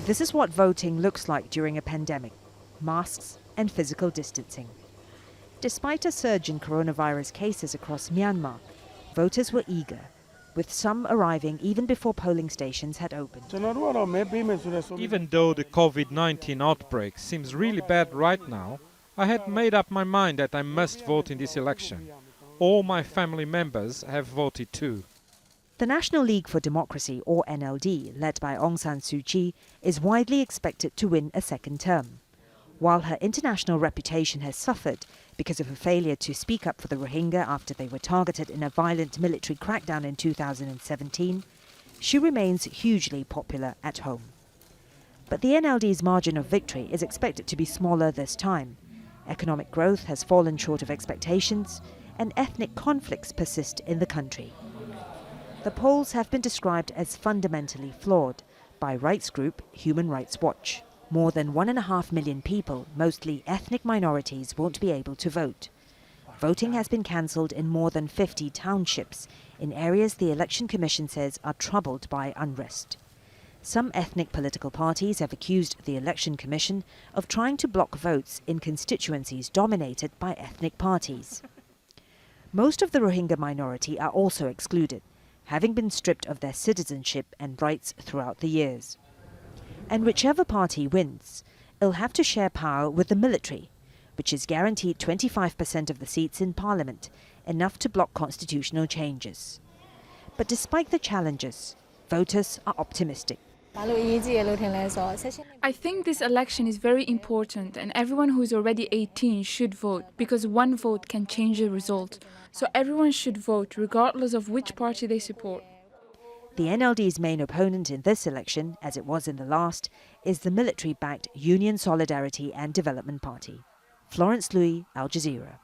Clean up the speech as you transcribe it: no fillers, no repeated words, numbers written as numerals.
This is what voting looks like during a pandemic: masks and physical distancing. Despite a surge in coronavirus cases across Myanmar, voters were eager, with some arriving even before polling stations had opened. Even though the COVID-19 outbreak seems really bad right now, I had made up my mind that I must vote in this election. All my family members have voted too. The National League for Democracy, or NLD, led by Aung San Suu Kyi, is widely expected to win a second term. While her international reputation has suffered because of her failure to speak up for the Rohingya after they were targeted in a violent military crackdown in 2017, she remains hugely popular at home. But the NLD's margin of victory is expected to be smaller this time. Economic growth has fallen short of expectations, and ethnic conflicts persist in the country. The polls have been described as fundamentally flawed by rights group Human Rights Watch. More than 1.5 million people, mostly ethnic minorities, won't be able to vote. Voting has been cancelled in more than 50 townships, in areas the Election Commission says are troubled by unrest. Some ethnic political parties have accused the Election Commission of trying to block votes in constituencies dominated by ethnic parties. Most of the Rohingya minority are also excluded, having been stripped of their citizenship and rights throughout the years. And whichever party wins, it'll have to share power with the military, which is guaranteed 25% of the seats in parliament, enough to block constitutional changes. But despite the challenges, voters are optimistic. I think this election is very important and everyone who is already 18 should vote, because one vote can change the result. So everyone should vote regardless of which party they support. The NLD's main opponent in this election, as it was in the last, is the military-backed Union Solidarity and Development Party. Florence, Looi, Al Jazeera.